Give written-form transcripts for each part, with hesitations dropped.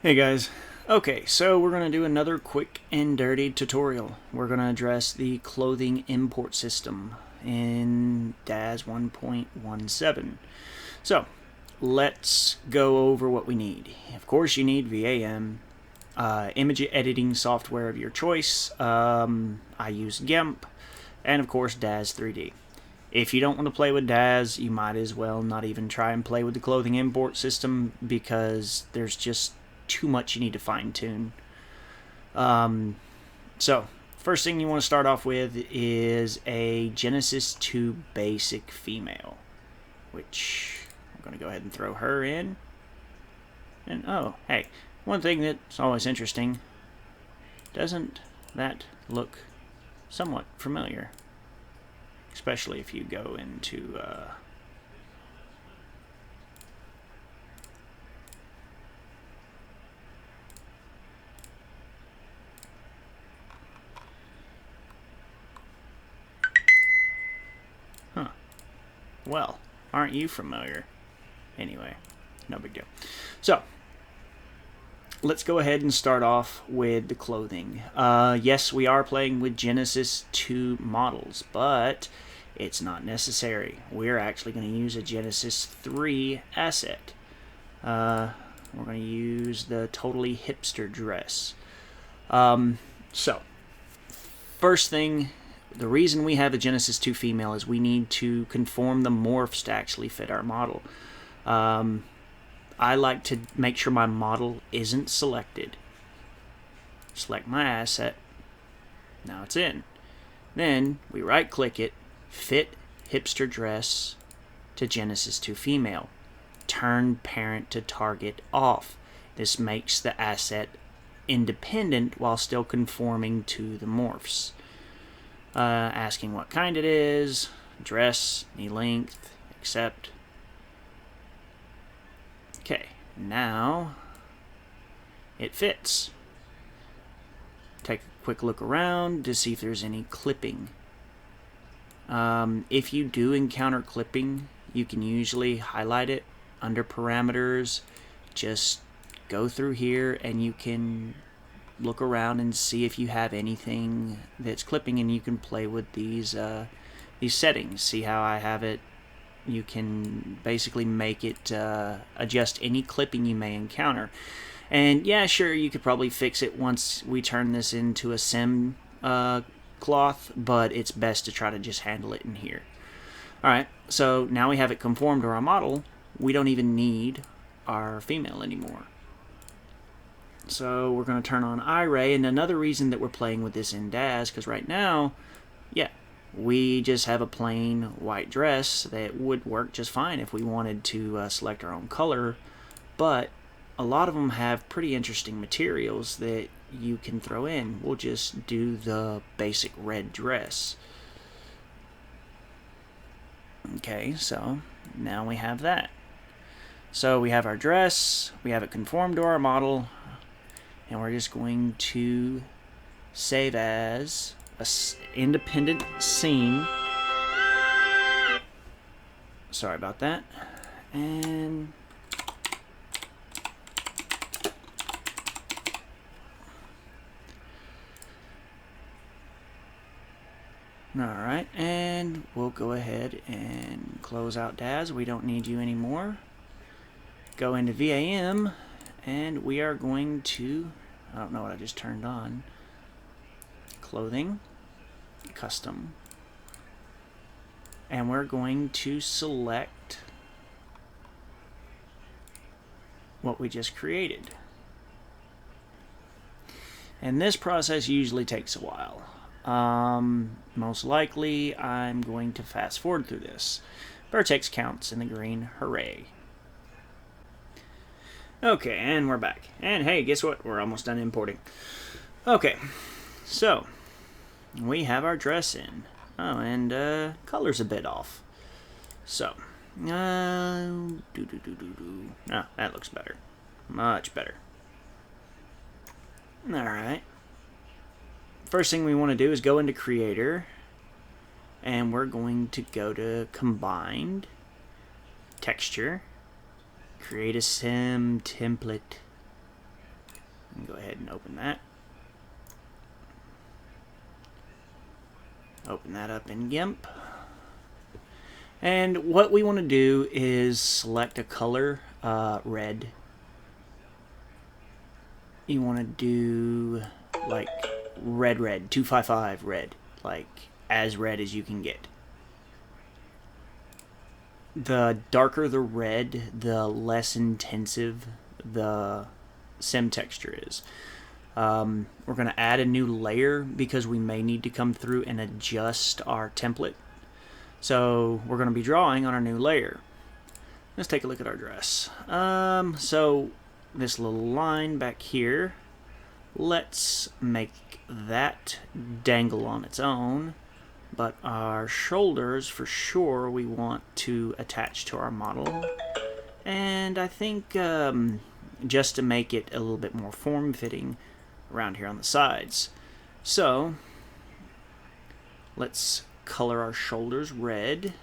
Hey guys. Okay, so we're going to do another quick and dirty tutorial. We're going to address the clothing import system in DAS 1.17. So, let's go over what we need. Of course, you need VAM, image editing software of your choice. I use GIMP, and of course DAS 3D. If you don't want to play with DAS, you might as well not even try and play with the clothing import system because there's just too much you need to fine tune. So, first thing you want to start off with is a Genesis 2 basic female, which I'm going to go ahead and throw her in. And oh, hey, one thing that's always interesting, doesn't that look somewhat familiar? Especially if you go into well, aren't you familiar? Anyway, no big deal. So, let's go ahead and start off with the clothing. Yes, we are playing with Genesis 2 models, but it's not necessary. We're actually going to use a Genesis 3 asset. We're going to use the Totally Hipster dress. So, first thing, the reason we have a Genesis 2 female is we need to conform the morphs to actually fit our model. I like to make sure my model isn't selected. Select my asset. Now it's in. Then we right click it, fit hipster dress to Genesis 2 female. Turn parent to target off. This makes the asset independent while still conforming to the morphs. Asking what kind it is, dress, knee length, accept. Okay, now it fits. Take a quick look around to see if there's any clipping. If you do encounter clipping, you can usually highlight it under parameters. Just go through here and you can look around and see if you have anything that's clipping, and you can play with these settings. See how I have it? You can basically make it adjust any clipping you may encounter. And yeah, sure, you could probably fix it once we turn this into a sim cloth, but it's best to try to just handle it in here. Alright, so now we have it conformed to our model. We don't even need our female anymore. So we're going to turn on iRay, and another reason that we're playing with this in DAS, because right now, yeah, we just have a plain white dress that would work just fine if we wanted to select our own color, but a lot of them have pretty interesting materials that you can throw in. We'll just do the basic red dress. Okay, so now we have that. So we have our dress, we have it conformed to our model, and we're just going to save as an independent scene. Sorry about that. And alright, and we'll go ahead and close out DAS. We don't need you anymore. Go into VAM, and we are going to, I don't know what I just turned on, clothing, custom, and we're going to select what we just created. And this process usually takes a while. Most likely I'm going to fast forward through this. Vertex counts in the green, hooray. Okay, and we're back. And hey, guess what? We're almost done importing. Okay, so we have our dress in. Oh, and color's a bit off. So, oh, that looks better. Much better. Alright. First thing we want to do is go into Creator, and we're going to go to Combined, Texture, create a sim template. And go ahead and open that. Open that up in GIMP. And what we want to do is select a color, red. You want to do like red, 255 red, like as red as you can get. The darker the red, the less intensive the sim texture is. We're going to add a new layer because we may need to come through and adjust our template. So we're going to be drawing on our new layer. Let's take a look at our dress. So this little line back here, let's make that dangle on its own, but our shoulders for sure we want to attach to our model. And I think just to make it a little bit more form-fitting around here on the sides. So let's color our shoulders red.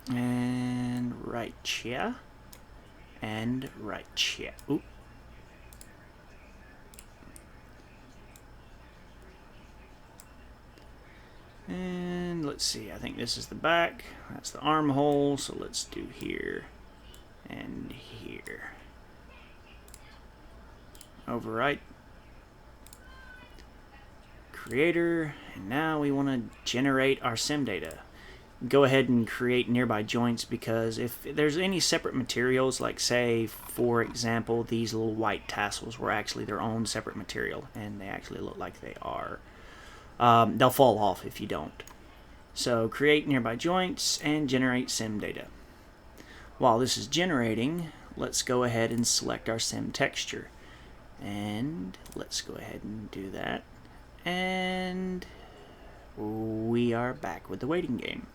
And right here. And right here. Oop. And let's see, I think this is the back. That's the armhole, so let's do here and here. Overwrite. Creator, and now we want to generate our sim data. Go ahead and create nearby joints, because if there's any separate materials, like say for example these little white tassels were actually their own separate material and they actually look like they are, they'll fall off if you don't. So create nearby joints and generate sim data. While this is generating, let's go ahead and select our sim texture, and let's go ahead and do that, and we are back with the waiting game.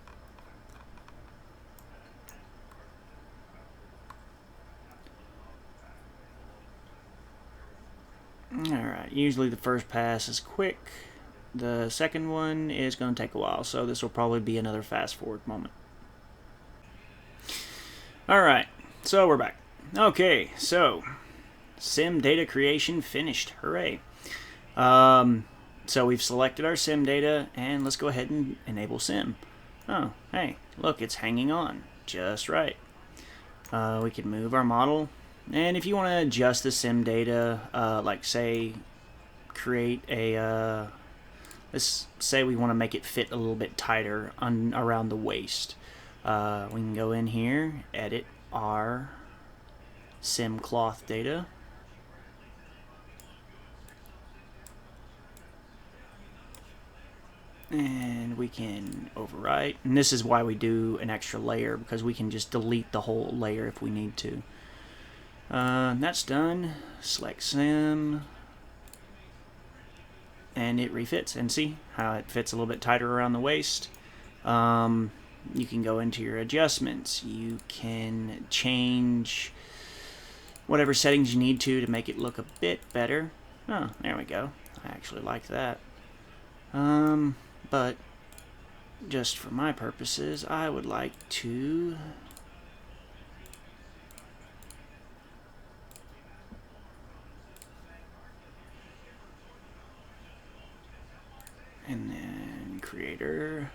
Alright, usually the first pass is quick. The second one is going to take a while, so this will probably be another fast forward moment. Alright, so we're back. Okay, so sim data creation finished. Hooray. So we've selected our sim data, and let's go ahead and enable sim. Oh, hey, look, it's hanging on just right. We can move our model, and if you want to adjust the sim data, like say create a let's say we want to make it fit a little bit tighter around the waist, we can go in here, edit our sim cloth data, and we can overwrite. And this is why we do an extra layer, because we can just delete the whole layer if we need to. That's done. Select sim, and it refits. And see how it fits a little bit tighter around the waist. You can go into your adjustments. You can change whatever settings you need to make it look a bit better. Oh, there we go. I actually like that. But just for my purposes, I would like to and then creator,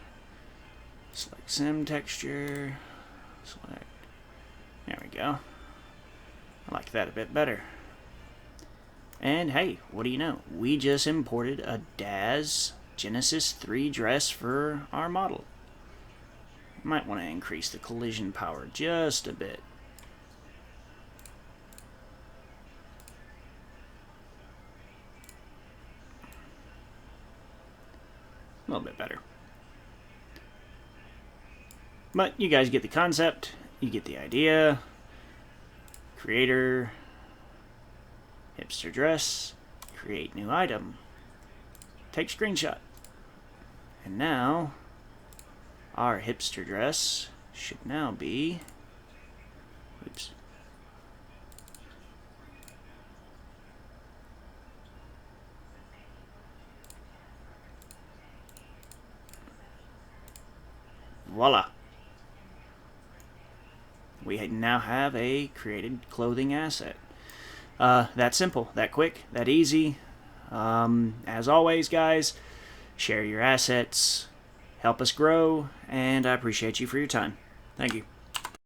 select sim texture, select, there we go. I like that a bit better. And hey, what do you know? We just imported a DAZ Genesis 3 dress for our model. Might want to increase the collision power just a bit. A little bit better. But you guys get the concept. You get the idea. Creator, hipster dress, create new item, take screenshot. And now our hipster dress should now be, oops, voila. we now have a created clothing asset. That simple, that quick, that easy. As always, guys, share your assets, help us grow, and I appreciate you for your time. Thank you.